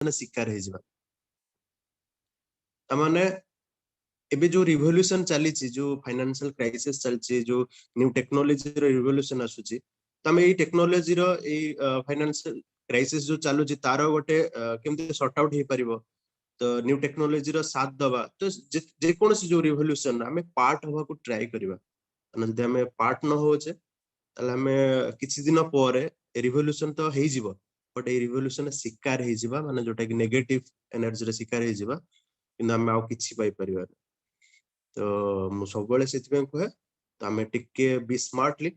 माने शिकार हे जिबा तमाने एबे जो रिवोल्यूशन चली जो फाइनेंशियल क्राइसिस चलची जो न्यू टेक्नोलॉजी रो रिवोल्यूशन आसुची तमे ए टेक्नोलॉजी रो ए फाइनेंशियल क्राइसिस जो चालू जी तारो गोटे केमते सॉर्ट आउट हे परिबो तो न्यू टेक्नोलॉजी रो साथ दबा तो जे कोन से जो रिवोल्यूशन हमें पार्ट होबा को ट्राई करबा जदि हमें पार्ट न होचे ताले हमें किछि दिन परे रिवोल्यूशन तो हे जिवो बट ए रिवोल्यूशन शिकार हे जिबा माने जोटा कि नेगेटिव एनर्जी रे शिकार हे जिबा किंतु हमें आउ किछि पाई परिबा तो मु सब बेले सेति पे कहे तो हमें टिके बी स्मार्टली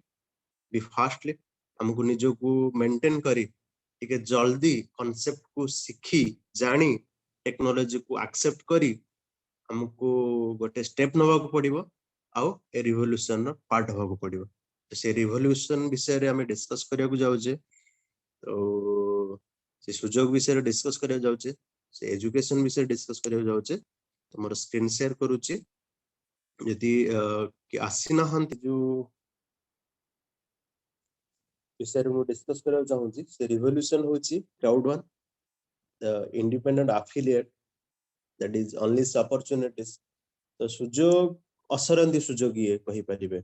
बी फास्टली हमको निजो को मेंटेन करी टिके जल्दी कांसेप्ट को सीखी जानी टेक्नोलॉजी को एक्सेप्ट करी हमको गोटे स्टेप नवा को पड़िबो आउ ए रिवोल्यूशन रो पार्ट होबा को पड़िबो तो से रिवोल्यूशन विषय रे हमें डिस्कस करिया को जाउचे तो से सुजोग विषय रे डिस्कस करिया जाउचे से एजुकेशन विषय डिस्कस करिया जाउचे तो मोर स्क्रीन शेयर करूची यदि कि आसी ना हंत जो विषय रे मु डिस्कस करिया चाहूची से रिवोल्यूशन होची crowd one the independent affiliate that is only opportunities तो सुजोग असरंदी सुजोग ये कहि परिबे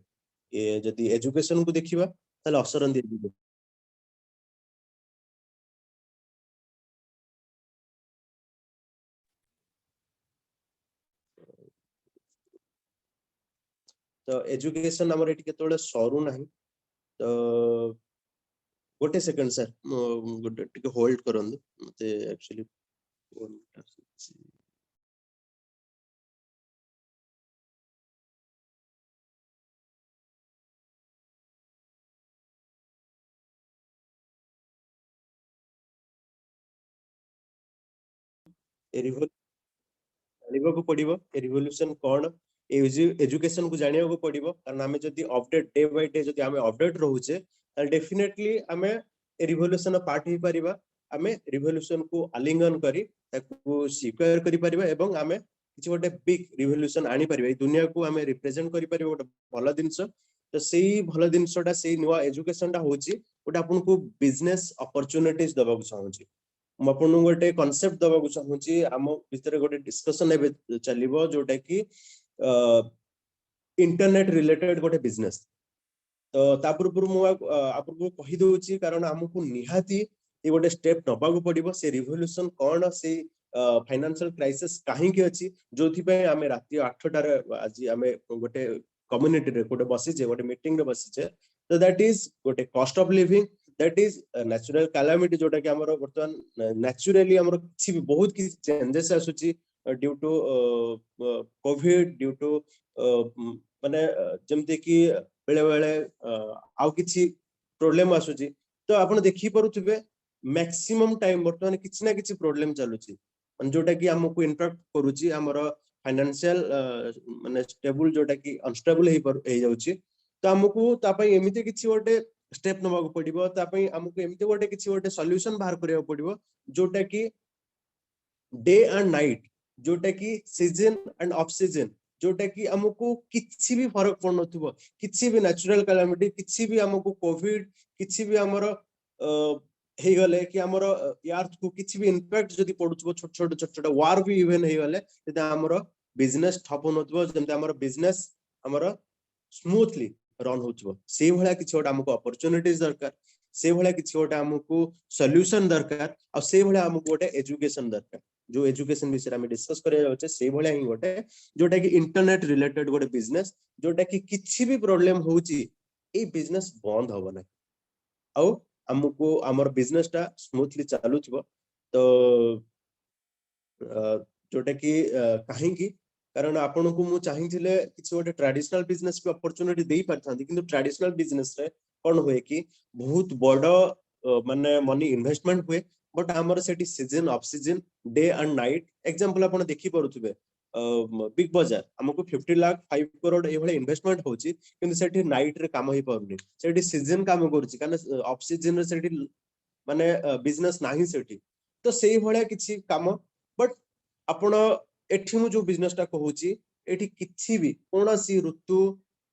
ये जदि एजुकेशन को देखिबा ताले असरंदी तो एजुकेशन हमर एटी केतोले सरू नाही तो गोटे सेकंड सर गोटे टिके होल्ड करंदु मते एक्चुअली जानिबा को पड़िबो रिवोल्यूशन कोन एजुकेशन को जानिबा को पड़िबो कारण हमें जदी अपडेट डे बाय डे जदी हमें अपडेट रहउचे त डेफिनेटली हमें रिवोल्यूशन पार्ट ही परिबा हमें रिवोल्यूशन को आलिंगन करी ताको स्वीकार करि परिबा एवं हमें किछि गोटे बिग रिवोल्यूशन आनी परिबा ए दुनिया को हमें रिप्रेजेंट करि परिबा गोटे भलो दिनस तो सेही भलो दिनसटा सेही नुवा एजुकेशनटा होची गोटे आपन को बिजनेस अपॉर्चुनिटीज दबा को चाहूची म आपन गोटे कांसेप्ट दबा को चाहूची हम भीतर गोटे डिस्कशन एबे चलिबो जोटा कि इंटरनेट रिलेटेड गोटे बिजनेस तो तापुर मु आपन को कहि दोची कारण हमकु निहाती ए गोटे स्टेप नबा को पड़िबो से रिवोल्यूशन कोन से फाइनेंशियल क्राइसिस काहे की अछि जोथि पे हमें राति 8 टा रे आज हमें गोटे कम्युनिटी रे गोटे बसी जे गोटे मीटिंग रे बसी जे तो दैट इज गोटे cost of living that is natural calamity जोटा कि हमरो वर्तमान नेचुरली हमरो किछि भी बहुत कि चेंजेस आसुची due to Covid due to माने जेमते कि बेले बेले आउ किछि प्रॉब्लम आसुची तो आपण देखि परुथिबे मैक्सिमम टाइम वर्तमान किछि ना किछि प्रॉब्लम चालुची जोटा कि हमको इंटरप्ट करूची हमरो फाइनेंशियल माने स्टेबल जोटा कि अनस्टेबल हे जाउची तो हमको तापई एमिते किछि गोटे स्टेप नबा को पड़िबो तापई हमको एमिते गोटे किछि गोटे सॉल्यूशन बाहर करिया पड़िबो जोटा कि डे एंड नाइट जोटा कि सीजन एंड ऑफ सीजन जोटा कि हमको किछि भी फरक पड़ नथुबो किछि भी नेचुरल कैलामिटी किछि भी हमको कोविड किछि भी हमरो हे गले कि हमरो अर्थ को किछि भी इंपैक्ट जदी पडुछबो छोट छोट वार भी इवन हे गले जदी हमरो बिजनेस ठप नथुबो जंते हमरो बिजनेस हमरो स्मूथली रन होचबो से भला किछि गोटे हमको अपॉर्चुनिटीज दरकार से भला किछि गोटे हमको सॉल्यूशन दरकार आ से भला हमको गोटे एजुकेशन दरकार जो एजुकेशन विषय में डिस्कस करे जाउचे से भला ही गोटे जोटा कि इंटरनेट रिलेटेड गोटे बिजनेस जोटा कि किछि भी प्रॉब्लम होउची ए बिजनेस बंद होबो ना आउ हमको हमर बिजनेस टा स्मूथली चालू थबो तो जोटा कि काहे की कारण आपन को मु चाहिथिले किछि गोटे ट्रेडिशनल बिजनेस को अपॉर्चुनिटी देई परथांती किंतु ट्रेडिशनल बिजनेस रे कोन होय कि बहुत बडो माने मनी इन्वेस्टमेंट हुए बट हमर सेठी season off season day and night example आपन देखि परुथबे बिग बाजार हमको 50 लाख 5 करोड़ ए भले इन्वेस्टमेंट होची किंतु सेठी नाइट रे काम होई परनी सेठी सीजन काम करची कारण ऑफ सीजन रे सेठी माने बिजनेस नाही सेठी तो सेही भले किछि काम बट आपण एठी मु जो बिजनेस टा कहूची एठी किछि भी कोनोसी ऋतु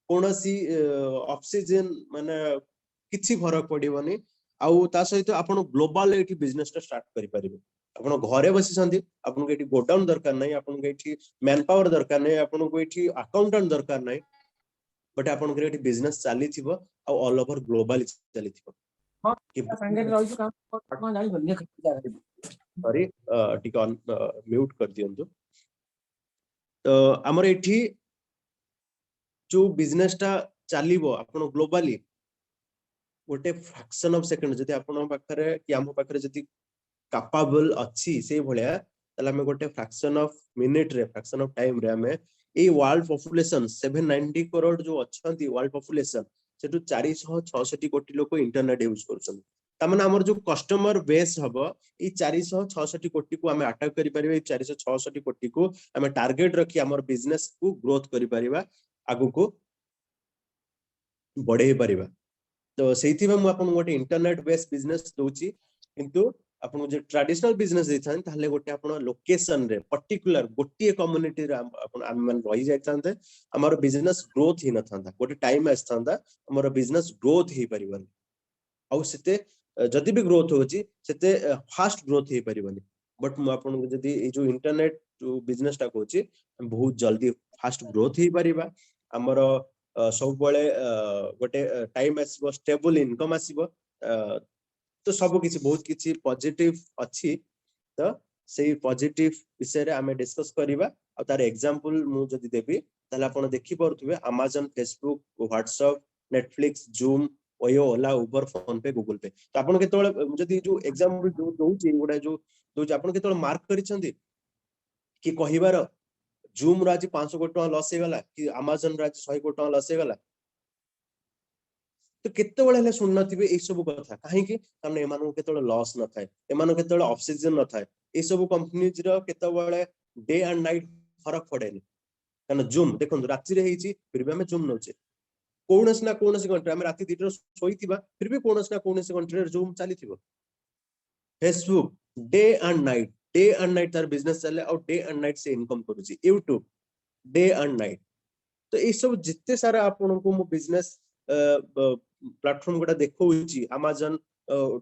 कोनोसी ऑफ सीजन माने किछि फरक पडिबोनी आउ ता सहित आपण ग्लोबल एठी बिजनेस टा स्टार्ट करि परिबे आपण घरे बसिसंती आपन एठी गोडाउन दरकार नाही आपन एठी मैन पावर दरकार नाही आपन एठी अकाउंटेंट दरकार नाही बट आपन एठी बिजनेस चाली थिबो आ ऑल ओवर ग्लोबली चाली थिबो हां कि संगे रही काम कोन जाई बन्ने सॉरी टिक ऑन म्यूट कर दियंतु तो हमर एठी जो बिजनेस टा चालीबो आपन ग्लोबली गोटे फ्रैक्शन ऑफ सेकंड जति आपन पाखरे कि हम पाखरे जति कैपेबल अच्छी से भलिया तले हमें गोटे फ्रैक्शन ऑफ मिनिट रे फ्रैक्शन ऑफ टाइम रे हमें ए वर्ल्ड पॉपुलेशन 790 करोड़ जो अछंती वर्ल्ड पॉपुलेशन सेटु 466 कोटी लोक इंटरनेट यूज करछन तमने हमर जो कस्टमर बेस हबो ई 466 कोटी को हमें अटैक करि परिबे 466 कोटी को हमें टारगेट रखी हमर बिजनेस को ग्रोथ करि परिबा आगु को बढ़े परिबा तो सेठी में मु आपन गोटे इंटरनेट बेस बिजनेस दोची किंतु आपन जे ट्रेडिशनल बिजनेस देथान ताले गोटे आपन लोकेशन रे पर्टिकुलर गोटे कम्युनिटी रे आपन हम मन रही जायतांते हमर बिजनेस ग्रोथ ही न थांदा गोटे टाइम आस्तांदा हमर बिजनेस ग्रोथ ही परिबन आउ सेते जदि भी ग्रोथ होची सेते फास्ट ग्रोथ ही परिबन बट मु आपन जदि ए जो इंटरनेट जो बिजनेस टा कोची बहुत जल्दी फास्ट ग्रोथ ही परिबा हमर सब बळे गोटे टाइम आसीबो स्टेबल इनकम आसीबो तो सब किसी बहुत किसी पॉजिटिव अच्छी तो से पॉजिटिव विषय रे हमें डिस्कस करिबा आ तार एग्जांपल मु जदी देबी ताले आपण देखि परथुबे Amazon Facebook WhatsApp Netflix Zoom OYO Ola Uber PhonePe Google Pay तो आपण केतोळे जदी जो एग्जांपल जो दोची गुडा जो दोची आपण केतोळे मार्क करिसंती कि कहिबार Zoom रा आज 500 कोटी टका लॉस हे गला कि Amazon रा आज 100 कोटी टका लॉस हे गला तो केते बळे हेले सुन नथिबे ए सब कथा काहे कि कारण एमानो केते बळे लॉस न थाए एमानो केते बळे ऑफ सीजन न थाए ए सब कंपनीज रो केते बळे डे एंड नाइट फरक पड़ेनी कारण जूम देखो रात्रि रे हेची फिर भी हमें जूम नोचे कोनस ना कोनस कंट्री हमें राति 2 सोईतिबा फिर भी कोनस ना कोनस कंट्री रे जूम चली थिबो फेसबुक डे एंड नाइट तार बिजनेस चले और डे एंड नाइट से इनकम करूची यूट्यूब डे एंड नाइट तो ये सब जिते सारा आपन को मो बिजनेस प्लेटफॉर्म गुडा देखौची Amazon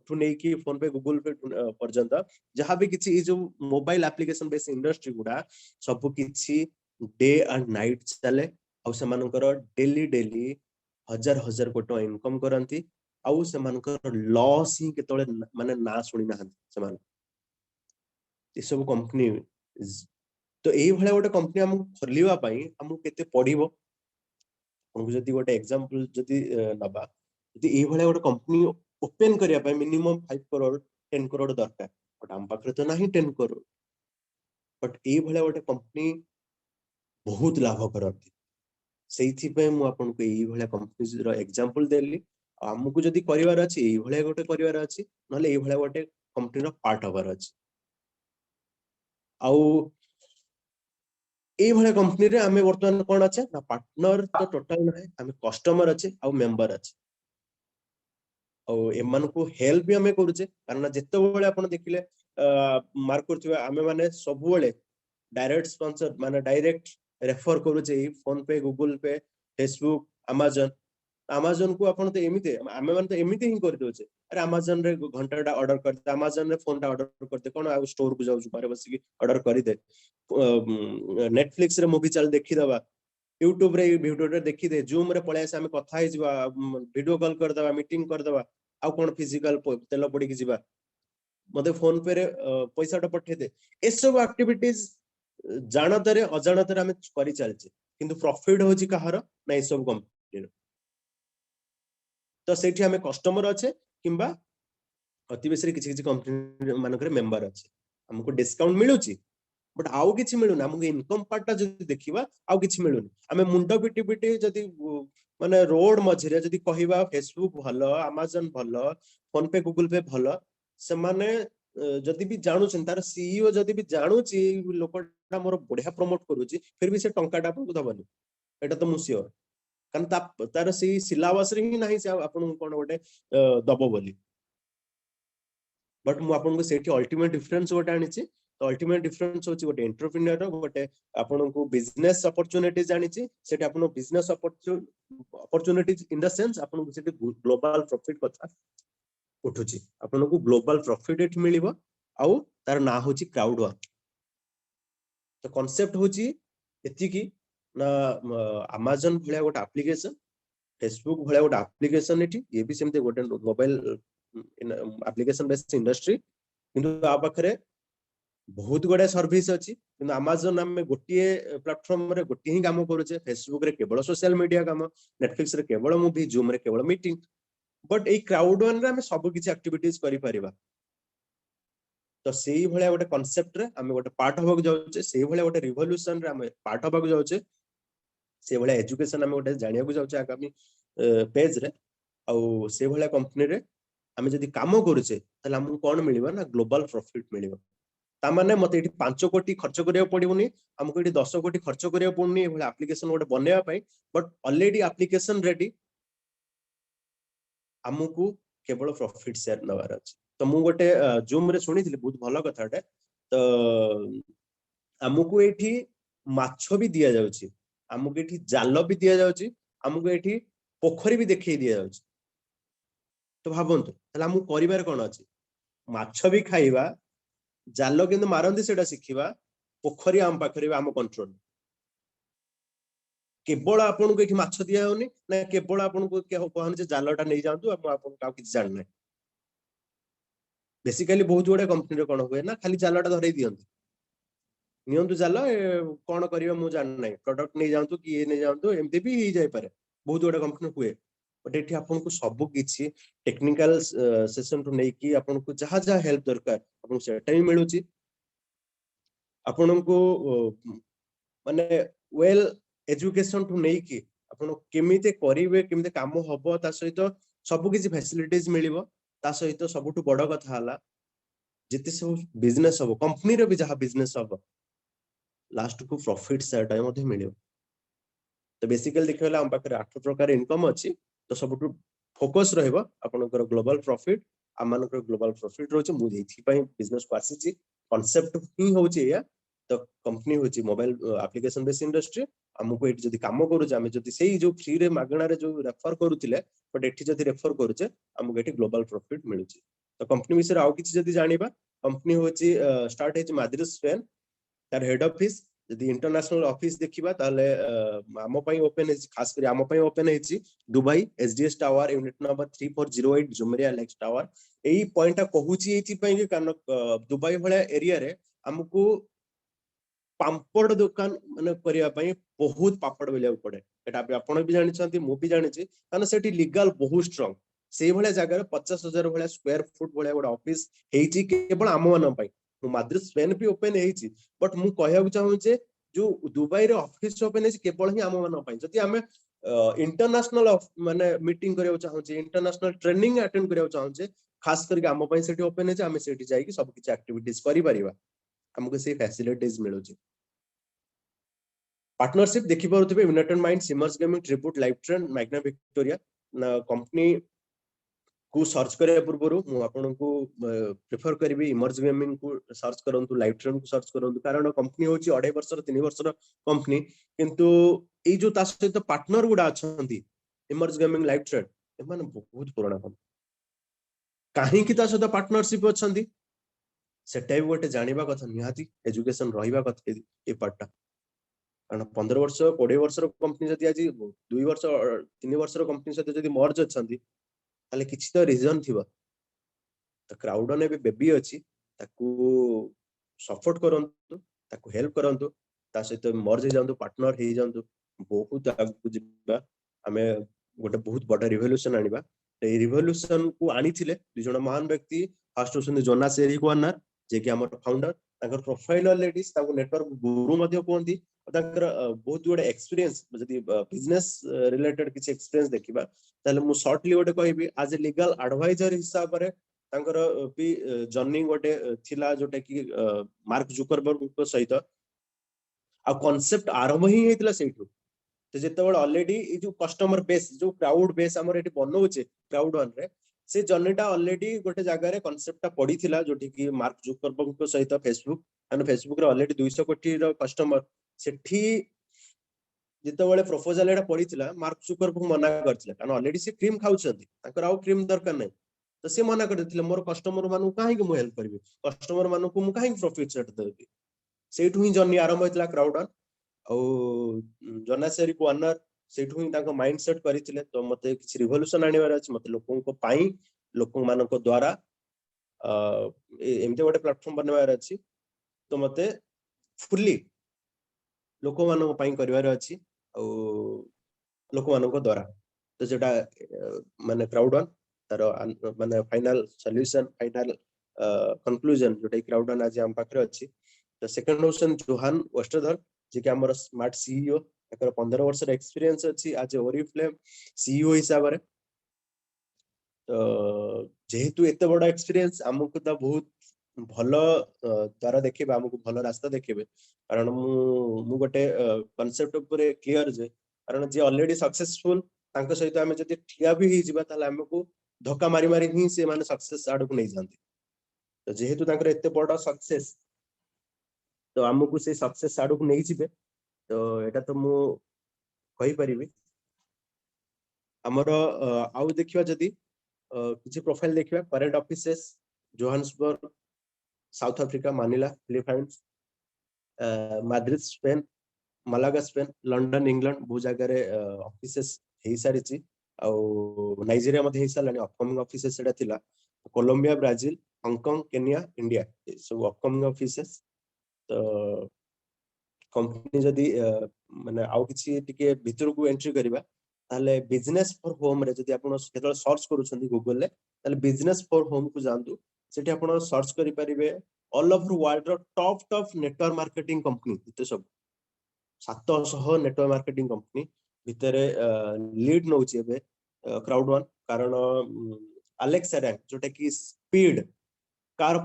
ठु नै कि फोन पे गूगल पे पर्यंत जहां भी किछि जो मोबाइल एप्लीकेशन बेस इंडस्ट्री गुडा सब किछि डे एंड नाइट चले और से मानकर डेली डेली हजार हजार कोटी इनकम करंती और से मानकर लॉस ही केतोले माने ना सुनी ना से मान ये सब कंपनी तो एई भले गोटे कंपनी हम खोलिबा पई हम केते पडिबो हमको जदी गोटे एग्जांपल जदी नबा जदी एई भले गोटे कंपनी ओपन करिया पई मिनिमम 5 करोड़ 10 करोड़ दरकार बट हम पाखरे तो नाही 10 करोड़ बट एई भले गोटे कंपनी बहुत लाभ करती सेइथि पे मु आपन को एई भले कंपनीज रो एग्जांपल देली हमको जदी करिवार अछि एई भले गोटे करिवार अछि नले एई भले गोटे कंपनी रो पार्ट हबार अछि आउ एई भले कंपनी रे हमें वर्तमान कोन अछि ना पार्टनर तो टोटल नाही हमें कस्टमर अछि आ मेंबर अछि और एमान को हेल्प भी हमें करूचे कारण जत्ते बेले आपण देखिले मार्क करथिबा हमें माने सब बेले डायरेक्ट स्पॉन्सर माने डायरेक्ट रेफर करूचे फोन पे गूगल पे फेसबुक Amazon को आपण तो एमिते हमें माने तो एमिते ही कर दोचे अरे Amazon रे घंटाटा ऑर्डर करते Amazon रे फोनटा ऑर्डर करते कोन आ स्टोर को जाउ बारे बस की ऑर्डर करि दे Netflix रे मूवी चल देखि दबा YouTube रे वीडियो रे देखि दे Zoom रे पळे आसे हमें कथा हे जिबा वीडियो कॉल कर दबा मीटिंग कर दबा आ कोन फिजिकल तेल पड़ी की जिबा मते फोन पे रे पैसाटा पठे दे ए सब एक्टिविटीज जानतरे अजानतरे हमें करि चलचे किंतु प्रॉफिट होची कहार ना ए सब कंपनी तो सेठी हमें कस्टमर अच्छे किंबा अति बेसरी किछि किछि कंपनी मानकरे मेंबर अच्छे हमको डिस्काउंट मिलुची बट आउ किछि मिलुना हमको इनकम पार्टटा जदी देखिबा आउ किछि मिलुनी हमें मुंडा पिटी पिटी जदी माने रोड मझिरे जदी कहिबा फेसबुक भलो Amazon भलो फोन पे गूगल पे भलो से माने जदी भी जानुछन तार सीईओ जदी भी जानुची लोकटा मोर बढ़िया प्रमोट करूची फिर भी से टंकाटा आपको दबनी एटा तो मुसियो कारण तार से सिलेबस रे ही नाही से आपन कोन गोटे दबो बोली बट मु आपन को सेठी अल्टीमेट डिफरेंस गोटे आनिची तो अल्टीमेट डिफरेंस होची गोटे एंटरप्रेन्योर गोटे आपन को बिजनेस अपॉर्चुनिटीज जानिची सेठी आपन business opportunities in the sense आपन को सेठी ग्लोबल प्रॉफिट कथा उठुची आपन को ग्लोबल प्रॉफिट एठ मिलिबो आउ तार ना होची क्राउड वन। तो कॉन्सेप्ट होची एति की ना अमेजन भलिया गोटे एप्लीकेशन, फेसबुक भलिया गोटे एप्लीकेशन एठी ये भी सेमते गोटे मोबाइल एप्लीकेशन बेस्ड इंडस्ट्री, किंतु आ पाखरे बहुत गुड़ा सर्विस अच्छी। किंतु अमेजन आम गोटे प्लेटफॉर्म रे गोटे ही काम करूचे, फेसबुक रे केवल सोशल मीडिया काम, नेटफ्लिक्स रे केवल मूवी, जूम रे केवल meeting, but a crowd one रे हम सब किछि एक्टिविटीज करि परिबा। तो सेही भलिया गोटे कांसेप्ट रे हम गोटे पार्ट होबक जाउचे, सेही भलिया गोटे रिवोल्यूशन रे हम पार्ट होबक जाउचे, से भलिया एजुकेशन हम गोटे जानिया को जाउचे आगामी पेज रे। आउ से भलिया कंपनी रे हम जदि काम करूचे तले हमको कोन मिलिबा ना ग्लोबल प्रॉफिट मिलिबा। तामाने मते एठी 5 कोटी खर्च करिया पड़िबोनी, हमको एठी 10 कोटी खर्च करिया पड़नी एभले एप्लीकेशन गोटे बनेया पई, बट ऑलरेडी एप्लीकेशन रेडी, हमको केवल प्रॉफिट शेयर नवार अछि। तो मु गोटे जूम रे सुनिथिले बहुत भलो कथाटे। तो हमको एठी माछो भी दिया जाउची, हमको एठी जाल भी दिया जाउची, हमको एठी पोखरी भी देखै दिया जाउची। तो भाबंतु तले हमको करिवार कोन अछि, माछो भी खाइबा, जाल किंतु मारंदी सेटा शिखिबा, पोखरी आम पाखरे आम कंट्रोल। केवल आपन को एठी माछ दिया होनी ना, केवल आपन को कहन जे जालटा नै जांतु आपन का किछ जान नै। बेसिकली बहुत गुडे कंपनी रे कोन होय ना, खाली जालटा धरै दियंती, नियंतु जाल कोन करियो मु जान नै, प्रोडक्ट नै जांतु कि ए नै जांतु, एमते भी ही जाय पारे, बहुत गुडे कंपनी हुए। बट एठी आपन को सब किछि टेक्निकल सेशन टू नै कि आपन को जहा जहा हेल्प दरकार आपन सेटा ही मिलुची। आपन को माने वेल एजुकेशन टू नै कि आपन केमिते करिवे, केमिते काम होबो, ता सहित सब किछि फैसिलिटीज मिलिबो। ता सहित सबटु बड़ कथा हला जति सब बिजनेस हबो, कंपनी रे भी जहा बिजनेस हबो, लास्ट को प्रॉफिट सेटा मध्ये मिलिबो। तो बेसिकली देखिबला हम पाखरे 8 प्रकार इनकम अछि। तो सबटु फोकस रहइबो आपनकर ग्लोबल प्रॉफिट, आमानकर ग्लोबल प्रॉफिट रोचे। मु एथि पई बिजनेस को आसीची, कांसेप्ट ही होची या। तो कंपनी होची मोबाइल एप्लीकेशन बेस इंडस्ट्री। हमको एठी जदि काम करूचे, हम जदि सेही जो फ्री रे मागणा रे जो रेफर करूतिले, बट एठी जदि रेफर करूचे हमको एठी ग्लोबल प्रॉफिट मिलुची। तो कंपनी विषय आउ किछि जदि जानिबा, कंपनी होची स्टार्ट हेची माद्रिद स्पेन, तार हेड ऑफिस जदि इंटरनेशनल ऑफिस देखिबा ताले आमो पई ओपन हेची, खास करी आमो पई ओपन हेची Dubai SDS tower unit number 3408 Jumeirah lakes tower. एई पॉइंटटा कहूची एथि पई कि कारण दुबई भलिया एरिया रे हमको पापड़ दुकान माने करिया पई बहुत पापड़ बेलिया पड़े। एटा आपण भी जानि छथि, मु भी जानि छि, कारण सेठी लीगल बहुत स्ट्रांग। सेही भलिया जगह रे 50,000 भलिया स्क्वायर फुट भलिया गोटे ऑफिस हेची केवल आमो मन पई। माद्रिद स्पेन भी ओपन हेची, बट मु कहया चाहू जे जो दुबई रे ऑफिस ओपन हेची केवल ही आमो मन पई। जति हमें इंटरनेशनल माने मीटिंग करिया चाहू जे, इंटरनेशनल ट्रेनिंग अटेंड करिया चाहू जे, खास करके आमो पई सेठी ओपन हेची, हमें सेठी जाई कि सब किछ एक्टिविटीज करि परिबा, हमको से फैसिलिटीज मिलु छी। पार्टनरशिप देखि पारुथिबे यूनाइटेड माइंड, सिमर्स gaming, tribute, life trend, Magna Victoria. ना कंपनी को सर्च करे पूर्वरु मु आपन को प्रेफर करबी इमर्ज गेमिंग को सर्च करंतु, लाइफ ट्रेंड को सर्च करंतु, कारण कंपनी होची 2.5 वर्ष 3 वर्ष कंपनी, किंतु ए जो ता सहित पार्टनर गुडा अछंती इमर्ज गेमिंग, लाइफ ट्रेंड, ए माने बहुत पुराना कंपनी। काहे कि ता सहित पार्टनरशिप अछंती सेटा भी गोटे जानिबा कथा, निहाती एजुकेशन रहिबा कथा ए पार्टटा। कारण 15 वर्ष 20 वर्ष कंपनी जदि आज 2 वर्ष 3 वर्ष कंपनी सहित जदि मर्ज अछंती ताले किछि तो रीजन थिबा। तो क्राउडन भी बेबी अछि, ताकू सपोर्ट करंतु, ताकू हेल्प करंतु, ता सहित मर्ज हे जांतु, पार्टनर हे जांतु, बहुत आगु जिबा। हमें गोटे बहुत बड़ा रिवोल्यूशन आनिबा। ए रिवोल्यूशन को आनी थिले दु जण महान व्यक्ति। फर्स्ट होसन जोनास एरिक वार्नर, जे कि हमर फाउंडर। ताकर प्रोफाइल ऑलरेडी ताको नेटवर्क गुरु मध्ये कोंती, ताकर बहुत गुडे एक्सपीरियंस जदि बिजनेस रिलेटेड किछि एक्सपीरियंस देखिबा ताले मु शॉर्टली गोटे कहबी एज ए लीगल एडवाइजर हिसाब रे तांकर भी जर्नी गोटे थिला, जोटा कि मार्क जुकरबर्ग को सहित आ कांसेप्ट आरंभ ही हेतिला सेठू। तो जेतेबेले ऑलरेडी ए जो कस्टमर बेस, जो क्राउड बेस हमर एठी बनौचे क्राउड वन रे, से जर्नीटा ऑलरेडी गोटे जगह रे कांसेप्टटा पड़ी थिला, जोठी कि मार्क जुकरबर्ग को सहित फेसबुक, एंड फेसबुक रे ऑलरेडी 200 कोटी रो कस्टमर सेठी जेतेबेले प्रपोजल एटा पड़ी थिला, मार्क जुकरबर्ग मना करथिला, कारण ऑलरेडी से क्रीम खाउछंती, ताकर आउ क्रीम दरकार नै। तो से मना कर देथिले मोर कस्टमर मानु काहे कि मु हेल्प करबी कस्टमर मानु को मु काहे प्रॉफिट सेट देबी सेठु ही जर्नी आरंभ होइतला क्राउडन औ जनासेरी को ओनर सेठु ही ताको माइंडसेट करिथिले तो मते किछ रिवोल्यूशन आनिबार अछि मते लोकन को पाई लोकन मानको द्वारा एमते गोटे प्लेटफॉर्म बनवार अछि तो मते फुल्ली लोक मानको पाई करिवार अछि औ लोक मानको द्वारा तो जेटा माने क्राउडन तार माने फाइनल सॉल्यूशन फाइनल कंक्लूजन जोटा क्राउडन आज हम पाखरे अछि तो सेकंड होसन जोहान वेस्टरधर जे कि हमर स्मार्ट सीईओ एकर 15 वर्ष एक्सपीरियंस अछि आज ओरिफ्लेम सीईओ हिसाब रे तो जेहेतु एते बड़ा एक्सपीरियंस हमकु त बहुत भलो द्वारा देखिबे हमकु भलो रास्ता देखिबे कारण मु गोटे कांसेप्ट ऊपर क्लियर जे कारण जे ऑलरेडी सक्सेसफुल तांको सहित हमें जति ठिया भी ही जिबा ताले हमकु धक्का मारी मारी ही से माने सक्सेस आड़ को नहीं जानते तो जेहेतु तांकर एते बड़ा सक्सेस तो हमकु से सक्सेस आड़ को नहीं जिबे तो एटा तो मु कहि परिबी हमरो आउ देखिबा जदी किसी प्रोफाइल देखिबा current offices Johannesburg South Africa Manila Philippines Madrid Spain Malaga Spain London England बहुत जगह ऑफिसेस हे सारिची और नाइजीरिया मध्ये हे सालानी अपकमिंग ऑफिसेस सेटा थिला Colombia Brazil Hong Kong Kenya India सब अपकमिंग ऑफिसेस तो कंपनी जदी माने आउ किछि टिके भीतर को एंट्री करबा ताले बिजनेस फॉर होम रे जदी आपण केतल सर्च करूछंदी गूगल ले ताले बिजनेस फॉर होम को जानतु सेठी आपण सर्च करि परिबे ऑल ओवर वर्ल्ड रो टॉप नेटवर्क मार्केटिंग कंपनी इते सब 700 नेटवर्क मार्केटिंग कंपनी भितरे लीड नउची एबे क्राउड वन कारण अलेक्सा रैंक जोटा कि स्पीड कार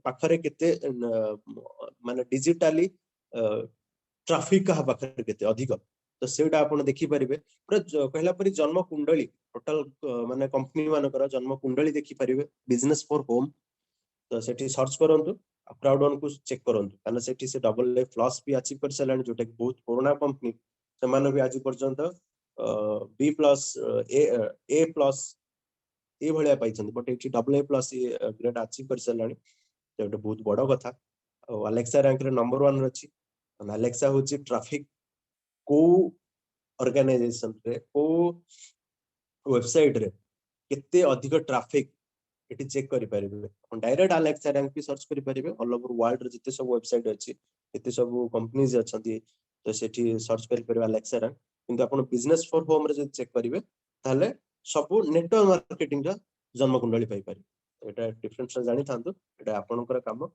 पाखरे केते माने डिजिटली ट्रैफिक का पाखरे केते अधिक तो सेटा आपण देखि परिबे पूरा कहला परि जन्म कुंडली टोटल माने कंपनी मानकर जन्म कुंडली देखि परिबे बिजनेस फॉर होम तो सेठी सर्च करंतु क्राउड वन को चेक करंतु कारण सेठी से डबल ए प्लस भी अचीव कर सलानी जोटा कि बहुत पुराना कंपनी से माने भी आज पर्यंत B plus A plus A भलिया पाइछन बट एठी double A plus grade achieve कर सलानी तो एटा बहुत बड़ कथा अलेक्सा रैंक रे नंबर 1 रछि अलेक्सा होची ट्रैफिक को ऑर्गेनाइजेशन रे को वेबसाइट रे केते अधिक ट्रैफिक एटी चेक करि परिबे on डायरेक्ट अलेक्सा रैंक भी सर्च करि परिबे ऑल ओवर वर्ल्ड रे जते सब वेबसाइट अछि जते सब कंपनीज अछंती तो सेठी सर्च करि परिबे अलेक्सा रैंक किंतु आपण बिजनेस फॉर होम रे जे चेक करिवे ताले सब नेटवर्क मार्केटिंग रा जन्म कुंडली पाई पारि एटा डिफरेंस जानि थांतु एटा आपनकर काम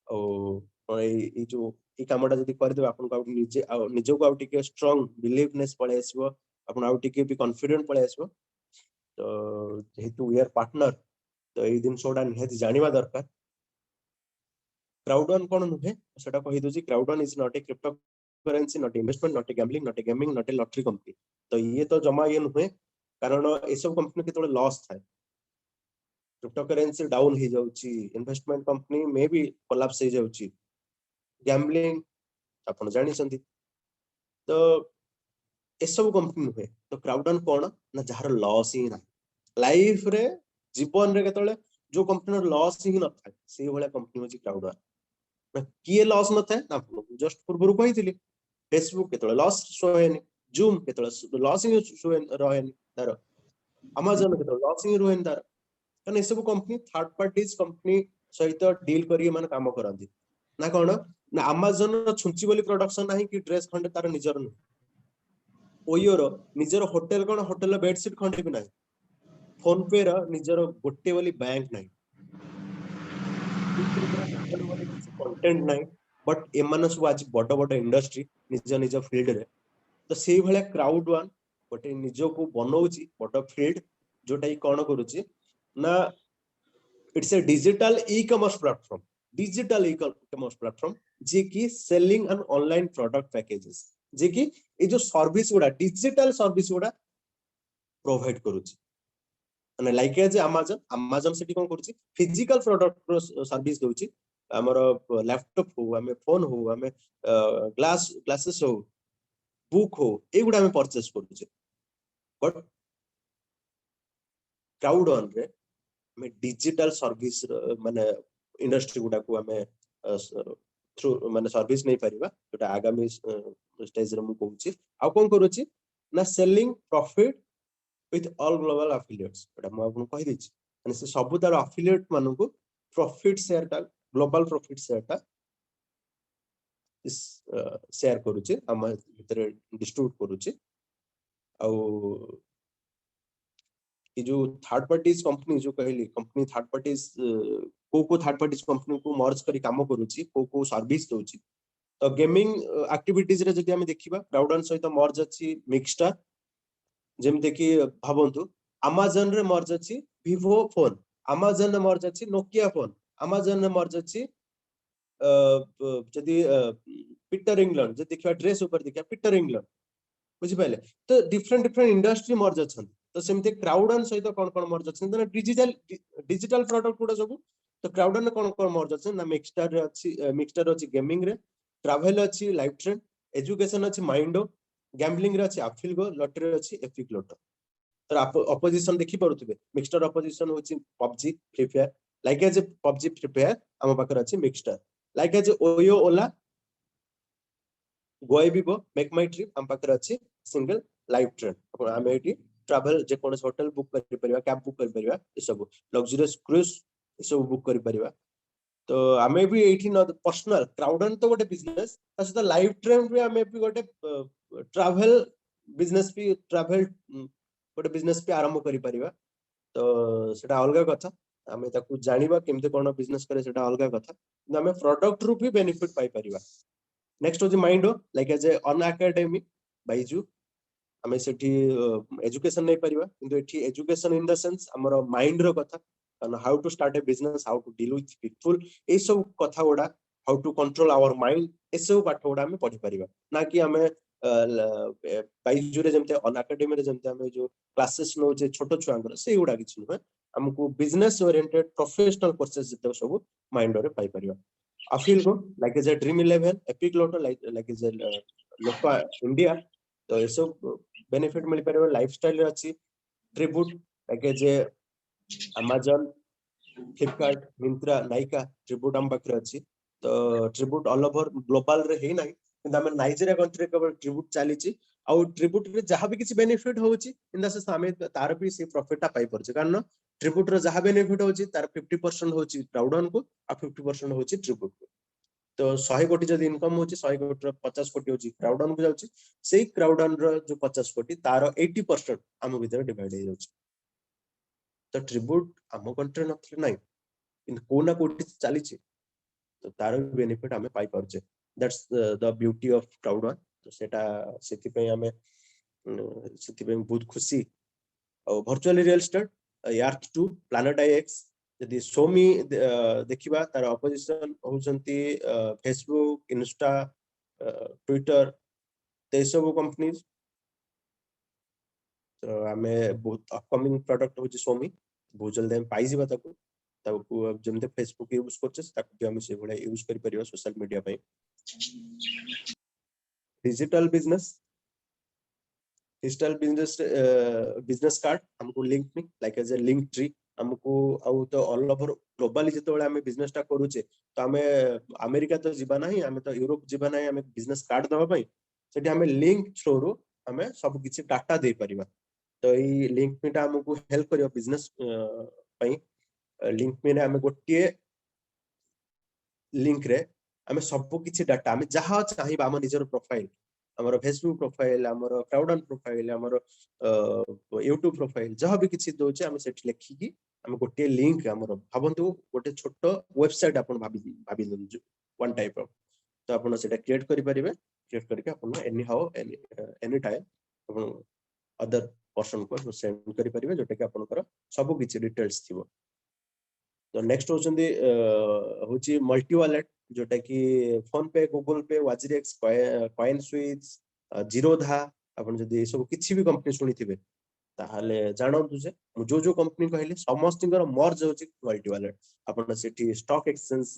ओ ए जो ई कामटा जदी कर देबे आपन को निजे निजो को टिके स्ट्रांग बिलीवनेस पळे आसीबो आपन आउ टिके भी कॉन्फिडेंट पळे आसीबो तो जेहेतु वी आर पार्टनर तो ए दिन सोडा निहाती जानिबा दरकार क्राउड वन कोन नुहे सेटा कहि doji crowd one is not a crypto currency not investment not a gambling not A gaming not a lottery company तो ये तो जमा ये नुहे कारण ए सब कंपनी केतोले लॉस थाए क्रिप्टो करेंसी डाउन ही जाउची इन्वेस्टमेंट कंपनी मे भी कोलैप्स ही जाउची गैम्बलिंग आपण जानि संती तो ए सब कंपनी नुहे तो क्राउड वन कोन ना जहार लॉस ही ना लाइफ रे जीवन रे केतोले जो कंपनी लॉस ही न थाए से भले कंपनी होची क्राउड वन ना किए लॉस न थाए ना जस्ट पूर्व कहितली फेसबुक केतोले लॉस शो हेनी जूम केतोले लॉस ही शो रहेनी तार अमेज़न केतोले लॉस ही रहेनी तार कारण ए सब कंपनी थर्ड पार्टीज कंपनी सहित डील करी माने काम करंती ना कोन ना अमेज़न छुंची बोली प्रोडक्शन नाही कि ड्रेस खंडे तार निजर न ओयोर निजर होटल कोन होटल बेडशीट खंडे भी नाही फोन पे रा निजर गोटे वाली बैंक नाही कंटेंट नाही बट एमान सब आज बड़ बड़ इंडस्ट्री निज निज फील्ड रे तो सेही भले क्राउड वन गोटे निज को बनौची बड़ फील्ड जोटा कोन करूची ना it's a digital e commerce platform जे कि selling and online product packages जे कि ए जो सर्विस गुडा डिजिटल सर्विस गुडा प्रोवाइड करूची माने लाइक एज अमेज़न सेठी कोन करूची फिजिकल प्रोडक्ट सर्विस दोची हमर लैपटॉप हो हमें फोन हो हमें ग्लासेस हो बुक हो एगुडा हमें परचेस करूचे बट क्राउड वन रे ଆମେ डिजिटल सर्विस माने इंडस्ट्री गुडा को हमें थ्रू माने सर्विस नहीं परिबा जोटा आगामी स्टेज रे मु कहूची आ कोन करूची ना selling profit with all global affiliates एटा मु आपन कहि दिछि माने से सब तार एफिलिएट मानु को प्रॉफिट शेयर टा ग्लोबल प्रॉफिट शेयर टा इस शेयर करूची हम भीतर डिस्ट्रीब्यूट करूची आ कि जो थर्ड पार्टीज कंपनी जो कहली कंपनी थर्ड पार्टीज को थर्ड पार्टीज कंपनी को मर्ज करी काम करूची को सर्विस दोची तो गेमिंग एक्टिविटीज रे जदि हम देखिबा क्राउडन सहित मर्ज अछि मिक्सस्टार जेमते कि भाबंतु Amazon रे मर्ज अछि Vivo फोन Amazon रे मर्ज अछि Nokia फोन Amazon रे मर्ज अछि जदि पीटर इंग्लैंड जे देखिबा ड्रेस ऊपर देखिबा पीटर इंग्लैंड बुझि पाइले तो डिफरेंट डिफरेंट इंडस्ट्री मर्ज अछन तो सेमते क्राउडन सहित कोन कोन मर्ज अछन तो डिजिटल प्रोडक्ट गुडा सब तो क्राउडन ने कोन मर्ज अछन ना मिक्सस्टार अछि गेमिंग रे ट्रैवल अछि लाइफ ट्रेंड एजुकेशन अछि माइंडो गैम्बलिंग रे अछि अफिलगो लॉटरी अछि एपिक लॉटो तो अपोजिशन देखि पड़ुथिबे मिक्सस्टार अपोजिशन होछि PUBG free fire like as PUBG free fire हम पाकर अछि मिक्सस्टार like as OYO Ola Goibibo MakeMyTrip हम पाकर अछि सिंगल लाइफ ट्रेन अपन हम एटी ट्रैवल जे कोन होटल बुक करि परिबा कैब बुक करि परिबा ए सब लग्जरियस क्रूज ए सब बुक करि परिबा तो हमें भी एठी न पर्सनल क्राउडन तो गोटे बिजनेस तस तो लाइफ ट्रेन भी हमें भी गोटे ट्रैवल बिजनेस भी ट्रैवल गोटे बिजनेस भी आरंभ करि परिबा तो सेटा अलगा कथा हमें ताकू जानिबा केमते कोन बिजनेस करे सेटा अलगा कथा हमें प्रोडक्ट रु भी बेनिफिट पाई परिबा नेक्स्ट हो माइंडो like as an academy Byju's हमें सेठी एजुकेशन नहीं परिबा किंतु एठी एजुकेशन इन द सेंस हमर माइंड रो कथा how to start a business how to deal with people ए सब कथा गुडा how to control our mind ए सब पाठ गुडा हमें पढ़ी परिबा ना कि हमें बाइजू रे जेमते अन एकेडमी रे जेमते हमें जो क्लासेस नो जे छोटो छुआंगर से गुडा किछ नुहे हमको बिजनेस ओरिएंटेड प्रोफेशनल कोर्सेस जते सब माइंड रे पाई परिबा अफिल को like as a Dream 11 epic lotto like as a Loco India तो ये सब बेनिफिट मिल परिबा लाइफस्टाइल अछि tribute like as a Amazon Flipkart Myntra Nykaa tribute हम पाखरे अछि तो ट्रिब्यूट ऑल ओवर ग्लोबल रे हे नाही किंतु हम नाइजीरिया कंट्री केवल ट्रिब्यूट चालीची आउ ट्रिब्यूट रे जहां भी किछि बेनिफिट होउची इन द सेंस हमें तार भी से प्रॉफिट ता पाई परछ कारण ट्रिब्यूट रे जहां बेनिफिट होउची तार 50% होउची क्राउडन को आ 50% होउची ट्रिब्यूट को तो 100 कोटी जदी इनकम होउची 100 कोटी रो 50 कोटी होउची क्राउडन को जाउची सेही क्राउडन रो जो 50 कोटी तार 80% हम भीतर डिवाइड हो जाउची तो ट्रिब्यूट हम कंट्री नथले नाही इन कोना कोटी चालीची तो तार बेनिफिट हमें पाई परछे दैट्स द ब्यूटी ऑफ क्राउडन तो सेटा सेति पे हमें सेति पे बहुत खुशी और वर्चुअल रियल एस्टेट यार्थ 2 प्लैनेट IX यदि सोमी देखिबा तार अपोजिशन होचंती फेसबुक इंस्टा ट्विटर ते सब कंपनीज तो हमें बहुत अपकमिंग प्रोडक्ट होची सोमी बहुत जल्दी हम पाई जिबा ताकू जमते फेसबुक यूज करछे ताकू भी हम से बडा यूज करि परिबा सोशल मीडिया पे डिजिटल बिजनेस बिजनेस कार्ड हमको लिंक में like as a Linktree हमको आउ तो ऑल ओवर ग्लोबली जते बडा हमें बिजनेस ता करूचे तो हमें अमेरिका तो जीवा नहीं हमें तो यूरोप जीवा नहीं हमें बिजनेस कार्ड दवा पई सेठी हमें लिंक थ्रू रो हमें सब किछि डाटा दे परिबा तो ई लिंक में हमको हेल्प करियो बिजनेस पई लिंक में हमें गोटिए लिंक रे हमें सब किछि डाटा हमें जहां चाहिबा हम निजर प्रोफाइल हमर फेसबुक प्रोफाइल हमर क्राउडन प्रोफाइल हमर यूट्यूब प्रोफाइल जहां भी किछि दोचे हम सेठ लेखि की हम गोटे लिंक हमर भाबंतु गोटे छोटो वेबसाइट अपन भाबी लंजु वन टाइप ऑफ तो अपन सेटा क्रिएट करि परिबे क्रिएट करके अपन एनी हाउ एनी टाइम अपन अदर पर्सन को सेंड करि परिबे जोटे कि आपनकर सब किछि डिटेल्स थिबो तो नेक्स्ट होचंदी होची मल्टी वॉलेट जोटा कि फोन पे गूगल पे वाजरेक्स कॉइन स्विच जीरोधा अपन जदी सब किछि भी कंपनी सुनी थिबे ताहाले जानंतु जे जो जो कंपनी कहले समस्तिंगर मर्ज होची मल्टी वॉलेट अपन सेठी स्टॉक एक्सचेंज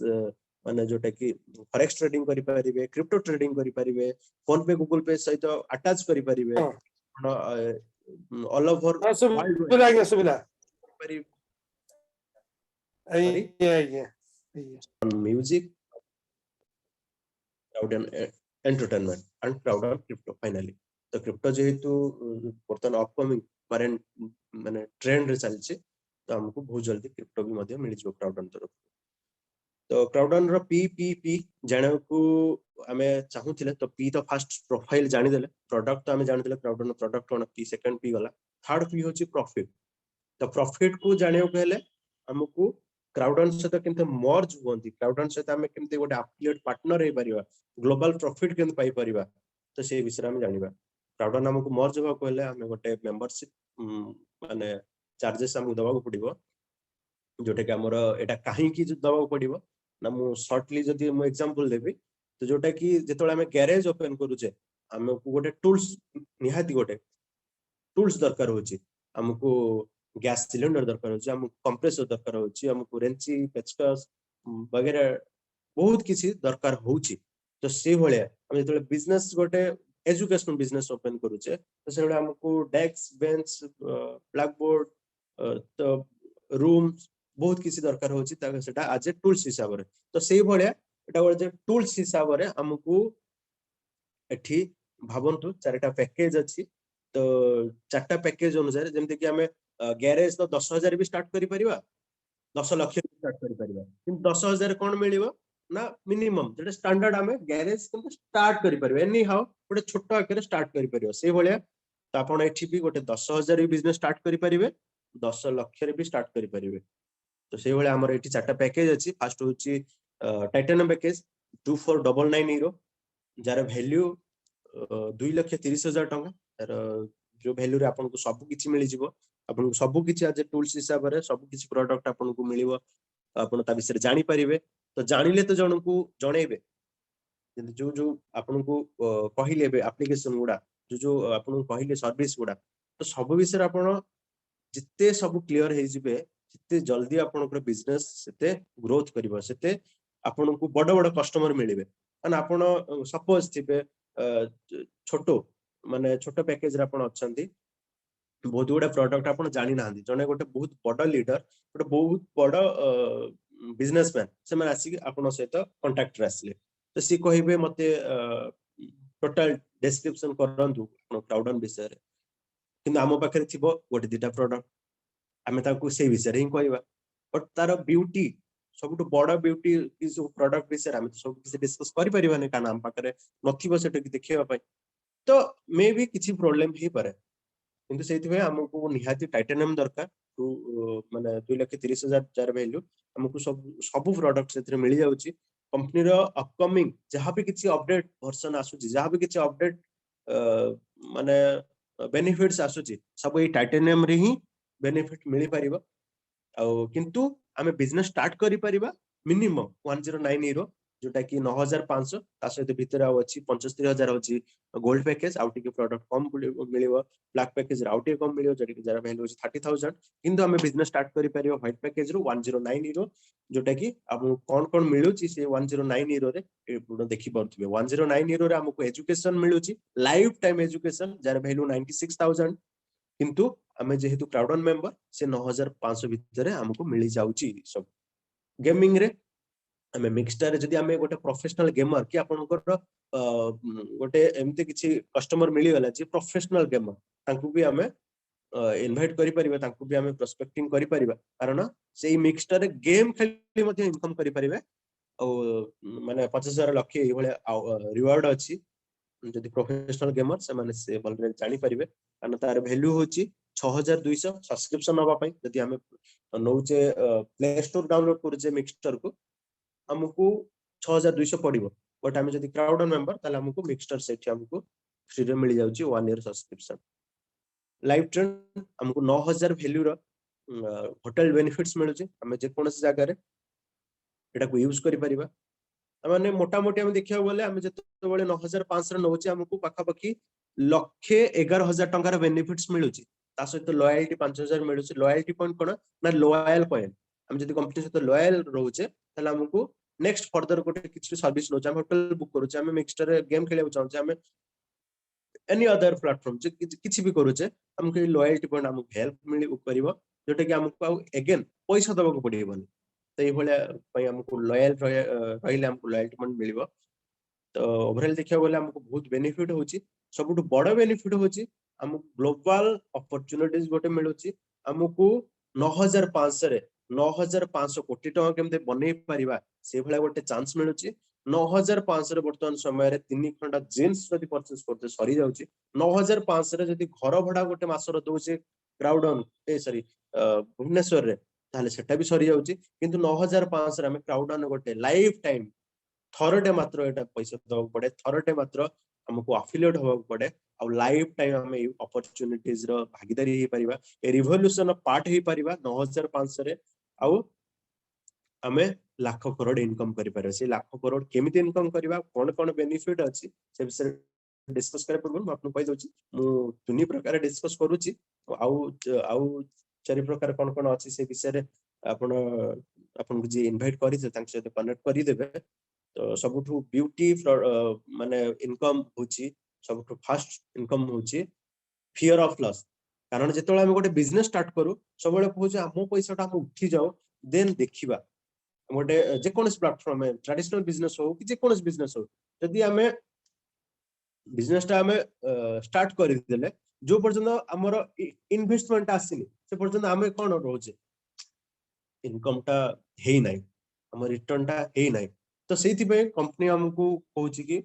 माने जोटा कि फॉरेक्स ट्रेडिंग करि परिबे क्रिप्टो ट्रेडिंग करि परिबे फोन पे गूगल पे सहित अटैच करि परिबे ऑल ओवर सुविधा sorry, ଆଜ୍ଞା on music, crowd and entertainment, and crowd on crypto finally. तो crypto जेहेतु बर्तमान अपकमिंग करेंट माने ट्रेंड रे चलছে तो हमको बहुत जल्दी क्रिप्टो भी मध्य मिल जिवो क्राउडन तरफ। तो क्राउडन रो पी जाने को हमें चाहूथिले तो पी तो फर्स्ट प्रोफाइल जानि देले, प्रोडक्ट तो हमें जानि देले क्राउडन प्रोडक्ट कोन पी, सेकंड पी गला, थर्ड पी होची प्रॉफिट। तो प्रॉफिट को जानियो कहले हमको क्राउडन सहित केमते मर्ज होंती, क्राउडन सहित हमें केमते गोटे एफिलिएट पार्टनर हे परिबा, ग्लोबल प्रॉफिट केमते पाई परिबा, तो से विषय हम जानिबा। क्राउडन हमको मर्ज होबा कहले हमें गोटे मेंबरशिप माने चार्जेस हमको दबाको पड़िबो, जोटे कि हमर एटा काहे की दबाको पड़िबो ना मु शॉर्टली जदी मु एग्जांपल देबी तो जोटा कि जेतोळे हमें गैरेज ओपन करूचे हमको गोटे टूल्स निहाती गोटे टूल्स दरकार होची, हमको गैस सिलेंडर दरकार होची, हमको कंप्रेसर दरकार होची, हमको रेंची पेचकस वगैरह बहुत किसी दरकार होची। तो से भलिया हम जेतोळे बिजनेस गोटे एजुकेशनल बिजनेस ओपन करूचे तो से हमको डेस्क बेंच ब्लैक बोर्ड तो रूम बहुत किसी दरकार होची ता सेटा आज ए टूल्स हिसाब रे। तो से भलिया एटा गोटे टूल्स हिसाब रे हमको एठी भाबंतु चारटा पैकेज अछि। तो चारटा पैकेज अनुसार जेमते कि हमें गैरेज तो 10,000 भी स्टार्ट करि परिबा, 10 लाख भी स्टार्ट करि परिबा, किंतु 10,000 कोन मिलिबो ना मिनिमम जेटा स्टैंडर्ड हमें गैरेज को स्टार्ट करि परिबा, एनी हाउ गोटे छोटो आकार स्टार्ट करि परिबा। से भलिया तो आपण एठी भी गोटे 10,000 भी बिजनेस स्टार्ट करि परिबे, 10 लाख रे भी स्टार्ट करि परिबे। तो से भलिया हमर एठी चारटा पैकेज अछि। फर्स्ट होची titanium package 2499 euro, jar value 2,30,000 टंका, तार जो वैल्यू रे आपन को सब किछि मिलि जिवो, आपन को सब किछि आज टूल्स हिसाब रे सब किछि प्रोडक्ट आपन को मिलिवो, आपन ता विषय जानि परिबे। तो जानिले तो जण को जणेबे जो जो आपन को कहिले बे एप्लीकेशन गुडा जो आपन को कहिले सर्विस गुडा तो सब विषय आपन जिते सब क्लियर हे जिबे, जिते जल्दी आपन को बिजनेस सेते ग्रोथ करिवो, सेते आपन को बड़ बड़ कस्टमर मिलिबे। अन आपन सपोज थिबे छोटो माने छोटो पैकेज रे आपन अछंती, बहुत गुडा प्रोडक्ट आपन जानि नांदी, जने गोटे बहुत बड़ लीडर, गोटे बहुत बड़ बिजनेसमैन से माने आसी आपन सहित कांटेक्ट रे आसले तो सी कहिबे मते टोटल डिस्क्रिप्शन करंतु क्राउडन विषय रे, किंतु आम पाखरे थिबो गोटे दिटा प्रोडक्ट, आमे ताको से विषय रे ही कहबा। बट तार ब्यूटी सबटु बड़ ब्यूटी इज प्रोडक्ट विषय आमे सब किसी डिस्कस करि परिबाने का नाम पाखरे नथिबो सेटा कि देखिबा पय, तो मे भी किछि प्रॉब्लम ही पारे। किंतु सेति में हमको निहाती टाइटेनियम दरकार माने 2,30,000 जार वैल्यू हमको सब प्रोडक्ट सेतिर मिल जाउची। कंपनी रो अपकमिंग जहां भी किछि अपडेट वर्जन आसुची, जहां भी किछि अपडेट माने बेनिफिट्स आसुची सब ए टाइटेनियम रे ही बेनिफिट मिली परिबा। किंतु आमे बिजनेस स्टार्ट करि परिबा मिनिमम 109 यूरो, जोटा कि 9,500 ता सहित भितर अछि 75,000 अछि गोल्ड पैकेज, आउट के प्रोडक्ट कम मिलिबो, ब्लैक पैकेज आउट कम मिलिबो जेटा कि जरा वैल्यू अछि 30,000। किंतु हमें बिजनेस स्टार्ट करि परिबो व्हाइट पैकेज रो 109 यूरो, जोटा कि आपन कोन कोन मिलुची से 109 यूरो रे पूरा देखि परथिबे। 109 यूरो रे हमको एजुकेशन मिलुची, लाइफ टाइम एजुकेशन जरा वैल्यू 96,000, किंतु हमें जेहेतु क्राउडन मेंबर से 9,500 भितर हमको मिली जाउची। सब गेमिंग रे हमें मिक्सटर जदी हमें गोटे प्रोफेशनल गेमर कि आपनकर गोटे एमते किछि कस्टमर मिली गला जे प्रोफेशनल गेमर, तांकु भी हमें इनवाइट करि परिबा, तांकु भी हमें प्रोस्पेक्टिंग करि परिबा, कारण सेही मिक्सटर गेम खेली मध्ये इनकम करि परिबे। माने 50,000 लक्ष ए भले रिवार्ड अछि जदी प्रोफेशनल गेमर से माने से बलरे जानि परिबे, कारण तार वैल्यू होची 6,200 सब्सक्रिप्शन होबा पई। जदी हमें नौचे प्ले स्टोर डाउनलोड करूचे मिक्सटर को हमको 6,200 पड़िबो, बट हमें जदी क्राउडन मेंबर ताले हमको मिक्सटर सेट हमको फ्री रे मिल जाउची 1 ईयर सब्सक्रिप्शन। लाइव ट्रेंड हमको 9,000 वैल्यू रो होटल बेनिफिट्स मिलुची, हमें जे कोनस जगह रे एटा को यूज करि परिबा। माने मोटा मोटी हम देखिया बोले हमें जते बळे 9,500 नौची हमको पाखा पाखी 1,11,000 टंकार बेनिफिट्स मिलुची, ता सहित लॉयल्टी 5,000 मिलुची। लॉयल्टी पॉइंट कोन ना लॉयल पॉइंट, हम जदी कंपनी सहित लॉयल रहउचे ताले हमको नेक्स्ट फर्दर गोटे किछि सर्विस नौचे, हम होटल बुक करूचे, हम मिक्सटर गेम खेले चाहूचे, हम एनी अदर प्लेटफॉर्म जे किछि भी करूचे, हमको लॉयल्टी पॉइंट हमको हेल्प मिली करिवो, जोटा कि हमको अगेन पैसा दबा को पड़िबोनी। तो ये भाया हमको लॉयल रहिले हमको लॉयल्टी पॉइंट मिलिबो। तो ओवरऑल देखिया बोले हमको बहुत बेनिफिट होची। सबुठु बड़ बेनिफिट होची हमको ग्लोबल अपॉर्चुनिटीज गोटे मिलुची। हमको 9500 रे 9500 कोटी टका केमते बनै परिबा से भला गोटे चांस मिलुची। 9500 रे वर्तमान समय रे 3 खंडा जीन्स जदी परचेस करते सरी जाउची। 9500 रे जदी घर भड़ा गोटे मासर दोचे क्राउडन सॉरी भुवनेश्वर रे ताले सेटा भी सरी जाउची। किंतु 9500 रे हम क्राउडन गोटे लाइफ टाइम थरटे मात्र एटा पैसा दवा पड़े, थरटे मात्र हमको अफिलिएट होवा पड़े आ लाइफ टाइम हम ए अपॉर्चुनिटीज रो भागीदारी हे परिबा, ए रिवोल्यूशन पार्ट हे परिबा 9500 रे आ हमें लाख करोड़ इनकम करि पारे। से लाख करोड़ केमिति इनकम करबा कोन कोन बेनिफिट अछि से विषय डिस्कस करे पूर्व मैं आपन कहि दोछि। मु दुनी प्रकार डिस्कस करूछि आउ चारि प्रकार कोन कोन अछि से विषय रे आपन आपन जे इनवाइट करि से तांक से कनेक्ट करि देबे। तो सबुठु ब्यूटी माने इनकम होची सबुठु फास्ट इनकम होची फियर ऑफ लॉस। कारण जेतोळे हम गोटे बिजनेस स्टार्ट करू सब बेले कहू जे हमो पैसाटा हम उठी जाओ देन देखिबा गोटे जे कोनस प्लेटफॉर्म है ट्रेडिशनल बिजनेस हो कि जे कोनस बिजनेस हो यदि हमें बिजनेसटा हमें स्टार्ट कर देले जो पर्यंत हमर इन्वेस्टमेंट आसीनी से पर्यंत हमें कोन रोजे इनकमटा हेई नै हमर रिटर्नटा हेई नै। तो सेति पे कंपनी हमकु कहूची कि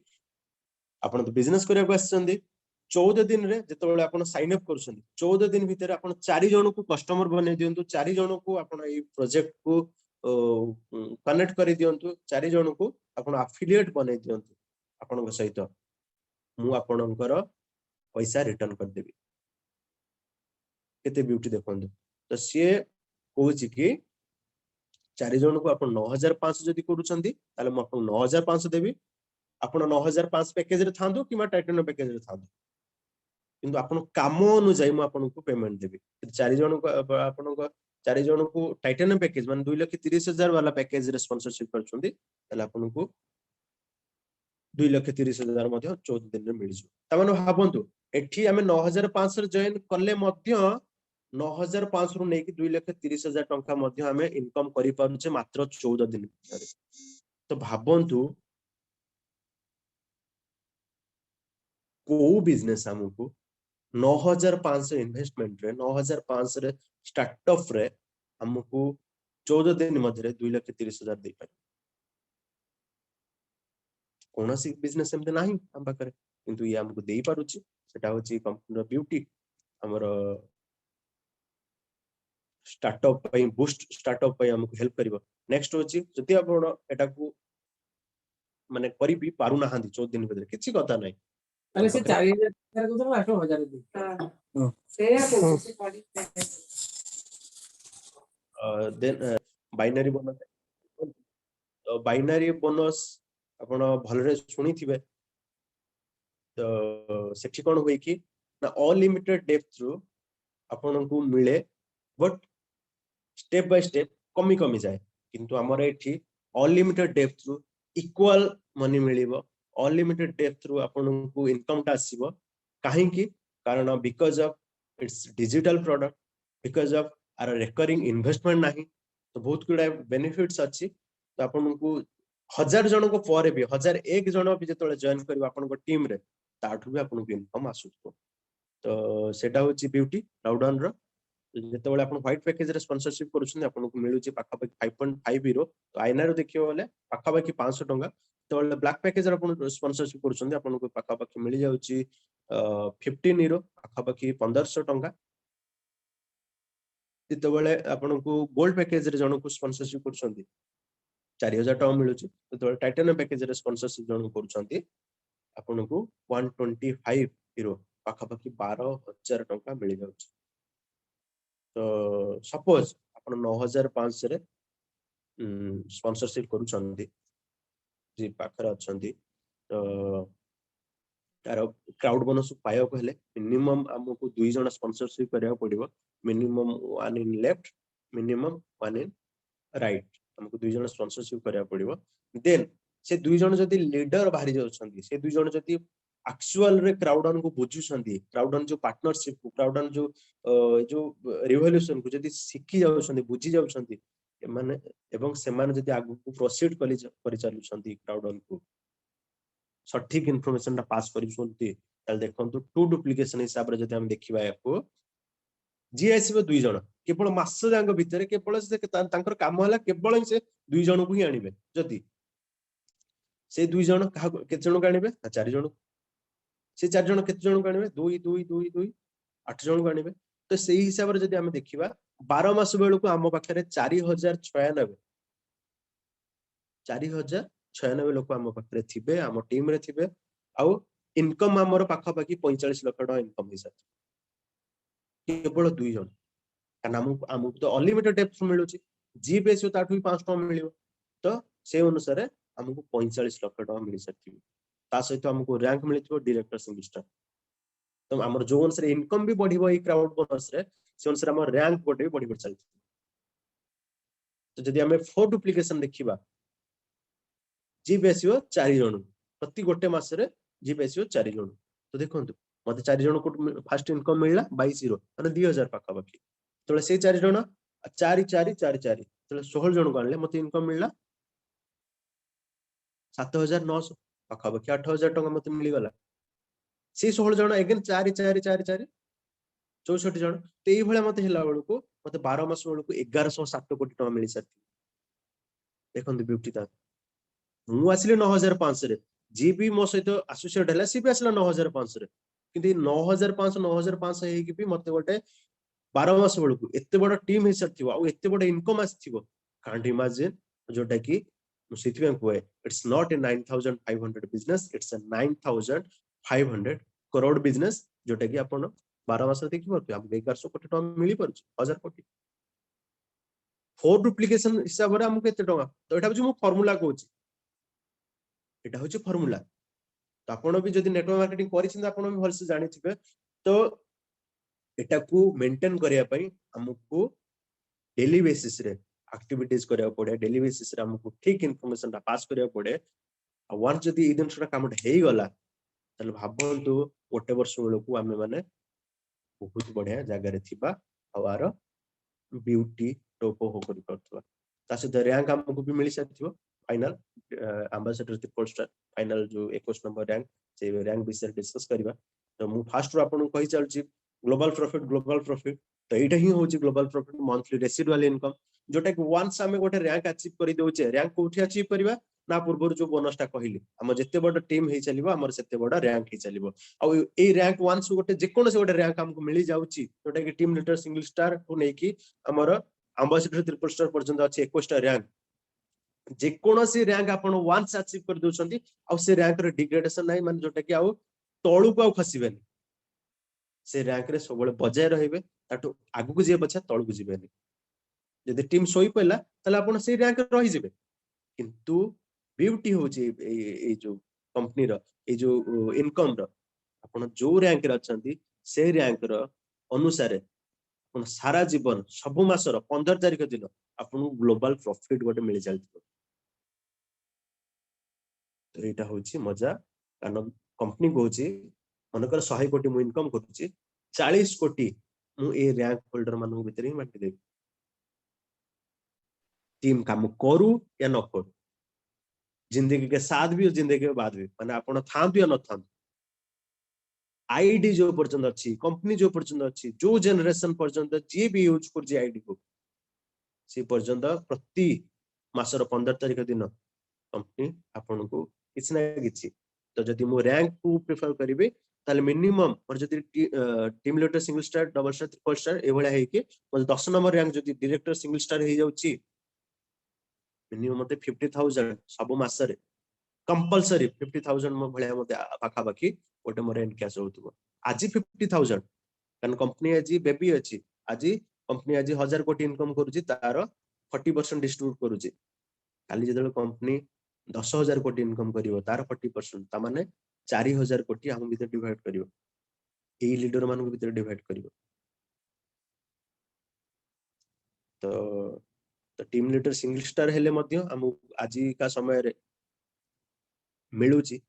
आपण तो बिजनेस करिया को आछंदी 14 दिन रे जेतोळे आपण साइन अप करछंदी 14 दिन भीतर आपण 4 जण को कस्टमर बने दियंतु 4 जण को आपण ए प्रोजेक्ट को कनेक्ट करि दियंतु 4 जण को आपण अफिलिएट बने दियंतु आपण सहित मु आपणकर पैसा रिटर्न कर देबी। केते ब्यूटी देखंतु तो से कहूची कि 4 जण को आपण 9500 जदी करूछंदी ताले म आपण 9500 देबी। आपण 9500 पैकेज रे थांदो किमा टाइटन पैकेज रे थांदो किंतु आपण काम अनुसार म आपण को पेमेंट देबी। 4 जण को आपण को 4 जण को टाइटन पैकेज मान 2,30,000 वाला पैकेज रे स्पॉन्सरशिप करछंदी ताले आपण को 2,30,000 मध्ये 14 दिन रे मिल जो। त माने भाबंतु एठी हमें 9500 रे जॉइन करले मध्ये 9500 रु नै कि 2,30,000 टंका मध्ये हमें इनकम करि पारुछे मात्र 14 दिन भितर। तो भाबंतु को बिजनेस हमको 9500 इन्वेस्टमेंट रे 9500 रे स्टार्टअप रे हमको 14 दिन मध्ये 2,30,000 दे पारे। कोनोसी बिजनेस एमते नाही हम पाखरे किंतु ये हमको देई पारुची सेटा होची कंपनी रो ब्यूटी हमर स्टार्टअप पई बूस्ट स्टार्टअप पई हमको हेल्प करिवो। नेक्स्ट होची जति आपण एटा को माने करि भी पारु ना हांदी 14 दिन भीतर किछि कथा नै अरे से 4000 को तो 8000 दे हां से देन बाइनरी बोनस तो बाइनरी बोनस आपण भलरे सुनी थिबे। तो सेठी कोन होई कि ना अनलिमिटेड डेप्थ थ्रू आपण को मिले बट स्टेप बाय स्टेप कमी कमी जाए किंतु हमर एठी unlimited depth through equal money मिलिबो। अनलिमिटेड डेप्थ थ्रू आपण को इनकम टा आसीबो काहे कि कारण because of its digital product because of our recurring investment नाही तो बहुत गुडा बेनिफिट्स अछि। तो आपण को 1000 जन को पर भी 1001 जन भी जेतोले जॉइन करबा आपण को टीम रे ताठू भी आपण को इनकम आसुतो। तो सेटा होची ब्यूटी क्राउडन रो जेतोले आपण व्हाइट पैकेज रे स्पॉन्सरशिप करूछन आपण को मिलुची पाखा पाखी 5.50 तो आईना रो देखियो बोले पाखा पाखी 500 टंका। तो ब्लैक पैकेज रे आपण स्पॉन्सरशिप करूछन आपण को पाखा पाखी मिल जाउची 15 यूरो पाखा पाखी 1500 टंका। जेतोले आपण को गोल्ड पैकेज रे जण को स्पॉन्सरशिप करूछन 4000 टका मिलुची। तो टाइटन पैकेज रे स्पॉन्सरशिप जण करूछन आपण को 125 यूरो पाखा पाखी 12000 टंका मिल जाउची। तो सपोज आपण 9500 रे स्पॉन्सरशिप करूछंदी जी पाखरे अछंदी तो तार क्राउड बोनस पायो कहले मिनिमम हमको 2 जण स्पॉन्सरशिप करिया पड़िबो। Minimum 1 in left minimum 1 in right हमको 2 जण स्पॉन्सरशिप करिया पड़िबो। देन से 2 जण जदी लीडर बाहरी जाउछंदी से 2 जण जदी एक्चुअल रे क्राउडन को बुझुछंदी क्राउडन जो पार्टनरशिप क्राउडन जो रिवोल्यूशन को जदी सिखि जाउछंदी बुझी जाउछंदी एमाने एवं सेमाने जदि आगु को प्रोसीड करि चलुछंती क्राउड को सठिक इनफॉरमेशन पास करिसंती ताल देखंतु टू डुप्लीकेशन हिसाब रे जदि हम देखिबा याको जी आसीबो दुई जण केवल मास जांग भितर केवल से तांकर काम हला केवल से दुई जण को ही आनिबे जदि से दुई जण कहा केते जण को आनिबे चार जण से चार जण केते जण को आनिबे दुई दुई दुई दुई 8 जण को आनिबे तो सेही हिसाब रे जदि हम देखिबा 12 मास बेलू को हम पाखरे 4096 4096 लोक आम पाखरे थिबे आम टीम रे थिबे आउ इनकम हमर पाखा पाखी 45 लाख टका इनकम हिसाब केवल दुई जण कारण हमको तो अनलिमिटेड डेप्थ मिलुची जी बेस ताठू 5 टका मिलियो तो से अनुसार हमको 45 लाख टका मिल सकथिबे ता सहित हमको रैंक मिलिथिबो डायरेक्टर सिंगल स्टार तो हमर जो अनुसार इनकम भी बढ़िबो ई क्राउड बोनस रे से अनुसार हमर रैंक गोटे बढ़ी बढ़ चलथि तो जदि हमें फोर डुप्लीकेशन देखिबा जी बेसियो 4 जण प्रति गोटे मास रे जी बेसियो 4 जण तो देखंतु मते 4 जण को फर्स्ट इनकम मिलला 22 रो माने 2000 पाखा पाखी तो से 4 जण 4 4 4 4 तो 16 जण को आनले मते इनकम मिलला 7900 पाखा पाखी 8000 टका मते मिली गला से 16 जण अगेन 4 4 4 4 64 जण तो एई भले मते हिला बेलू को मते 12 मास बेलू को 1107 कोटी टका मिली सकती देखंतु ब्यूटी ता मु आसिले 9500 रे जी भी मो सहित एसोसिएट हला सी भी आसला 9500 रे किंतु 9500 हे कि भी मते गोटे 12 मास बेलू को एते बड़ टीम हिसाब थिबो आ एते बड़ इनकम आथिबो कांट इमेजिन जोटा कि मु सिथि में कोए it's not a 9500 business it's a 9500 crore business जोटा कि आपण 12 मास देखि परते हम 1100 कोटी टका मिली परछ 1000 कोटी फोर डुप्लीकेशन हिसाब रे हमके केते टका तो एटा मु फार्मूला कहूची एटा होची फार्मूला तो आपण भी जदि नेटवर्क मार्केटिंग करिसिन आपण भी भलसे जानिथिबे तो एटा को मेंटेन करिया पई हमको डेली बेसिस रे एक्टिविटीज करिया पड़े डेली बेसिस रे हमको ठीक इन्फॉर्मेशन ता पास करिया पड़े आ वंस जदि ई दिनसटा काम हेई गला तले भाबंतु गोटे वर्ष बेलू आम मैंने बहुत बढ़िया जगह थिबा आर ब्यूटी टॉप हो कर परथवा ता सहित रैंक हमको भी मिल सकथिबो final ambassador triple star final जो 21 नंबर रैंक से रैंक विषय डिस्कस करबा तो मु फास्ट रो आपन कहि चलची ग्लोबल प्रॉफिट तो एटा ही होची global profit monthly residual income जोटा कि वंस हमें गोटे रैंक अचीव करि दोचे रैंक कोठी अचीव करबा ना पूर्व जो बोनस टा कहली हम जते बड़ टीम हे चलिबो हमर सेते बड़ rank hey चलिबो uh A rank once गोटे जे कोन से गोटे रैंक हमको मिली जाउची जोटा कि टीम लीडर सिंगल स्टार को नै कि हमर एम्बेसडर ट्रिपल स्टार पर्यंत अछि 21 टा रैंक जे कोनोसी रैंक आपण वंस अचीव कर दोछंती आ से रैंक रे डिग्रेडेशन नै मान जोटा कि आ तळु को खसिबेनी से रैंक रे सबले बजाय रहिबे ताटू आगु को जे बछा तळु को जिबेनी जदि टीम सोई पइला तले आपण से रैंक रे रहि जिबे किंतु ब्यूटी होची ए जो कंपनी रो ए जो इनकम रो आपण जो रैंक रे अछंती से रैंक रो अनुसार आपण सारा जीवन सब मास रो 15 तारिख दिन आपण ग्लोबल प्रॉफिट गोटे मिल जालथि तो एटा होची मजा कारण कंपनी कहूची मनकर 100 कोटी मु इनकम करूची 40 कोटी मु ए रैंक होल्डर मानु भीतर ही बांटी देबी टीम काम करू या न करू जिंदगी के साथ भी और जिंदगी के बाद भी माने आपण थांतु या न थांतु आईडी जो पर्यंत अच्छी कंपनी जो पर्यंत अच्छी जो जनरेशन पर्यंत जे भी यूज कर जे आईडी को से पर्यंत प्रति मासर 15 तारिख दिन कंपनी आपन को किछ ना किछ तो जदि मो रैंक को प्रेफर करिवे ताले मिनिमम और जदि team leader single star double star triple star ए भले है कि 10 नंबर रैंक जदि डायरेक्टर सिंगल स्टार हे जाउची मिनिमम मते 50000 सब मासरे कंपलसरी 50000 मो भले मते पाखा पाखी गोटे मोर एंड कैश होतबो आज 50000 कारण कंपनी आज बेबी अछि आज कंपनी आज 1000 कोटी इनकम करूची तार 40% डिस्ट्रीब्यूट करूची काली जदल कंपनी 10000 कोटी इनकम करिवो तार 40% ता माने 4000 कोटी हम भीतर डिवाइड करिवो ए लीडर मान भीतर डिवाइड करिवो तो तो टीम लीडर सिंगल स्टार हेले मध्य हम आज का समय रे मिलुची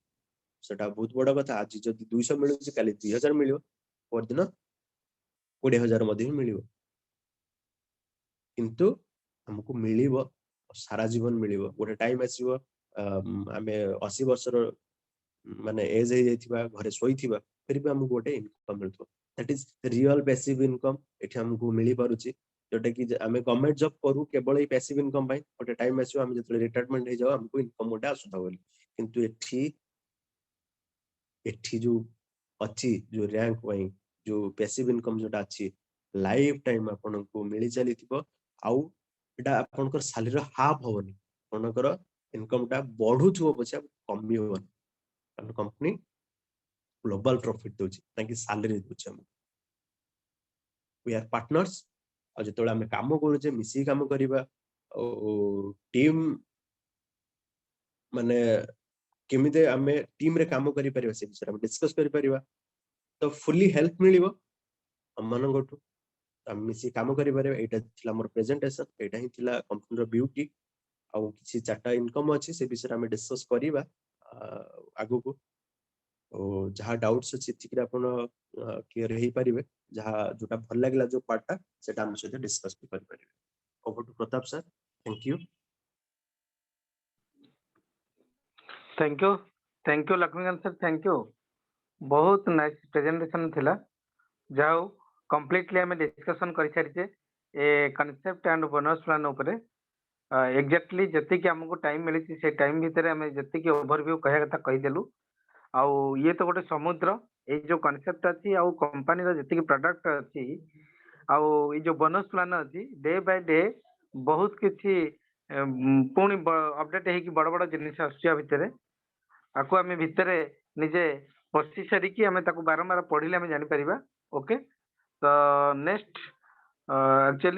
सेटा बहुत बड़ा कथा आज जदि 200 मिलुची काली 2000 मिलियो पर दिन 20000 मध्ये मिलियो किंतु हमको मिलिबो सारा जीवन मिलिबो गोटे टाइम आसीबो आमे 80 वर्षर माने एज हे जाइथिबा घरे सोइथिबा फिर भी हमको गोटे इनकम मिलथो that is real passive income एठी हमको मिली पारुची जोटा कि आमे गवर्नमेंट जॉब करू केवल ई पैसिव इनकम बाय गोटे टाइम आसीबो हम जतले रिटायरमेंट हे जाओ हमको इनकम गोटे आसुता बोली किंतु एठी जो अच्छी जो रैंक वाई जो पैसिव इनकम जोटा अच्छी लाइफ टाइम आपन को मिली चली थिबो आउ एटा आपन को सैलरी हाफ होबनी आपनकर इनकम टा बढ़ु थो पछा कमी होबनी अपन कंपनी ग्लोबल प्रॉफिट दोची ताकि सैलरी दोची हम वी आर पार्टनर्स आ जतोला हम काम करू जे मिसी काम करिबा टीम माने केमिते हमें टीम रे काम करि परिबा से विषय हम डिस्कस करि परिबा तो फुल्ली हेल्प मिलिबो हम मन गोटू हम मिसी काम करि परिबा एटा थिला मोर प्रेजेंटेशन एटा ही थिला कंपनी रो ब्यूटी आ किछि चार्टा इनकम अछि से विषय हम डिस्कस करिबा आगु को ओ जहा डाउट्स अछि थिकरा अपन क्लियर हेई परिबे जहा जोटा भल लागला जो पार्टटा सेटा हम सहित डिस्कस करि परिबे over to Pratap sir thank you thank you Laxmikant sir thank you बहुत नाइस प्रेजेंटेशन थिला जाओ कंप्लीटली हमें डिस्कशन कर सारिचे ए कांसेप्ट एंड बोनस प्लान ऊपर एग्जैक्टली जति कि हमको टाइम मिली से टाइम भीतर हमें जति कि ओवरव्यू कहे कथा कहि देलु आउ ये तो गोटे समुद्र ए जो कांसेप्ट अछि आउ कंपनी रो जति कि प्रोडक्ट अछि आउ ये जो बोनस प्लान अछि डे बाय डे बहुत किछि पुणी अपडेट है कि बड़ बड़ जिनिस आछिया भितरे आको आमे भितरे निजे पसी सारी कि हमें ताको बारंबार पढ़िले हमें जानि परिबा ओके तो नेक्स्ट एक्चुअली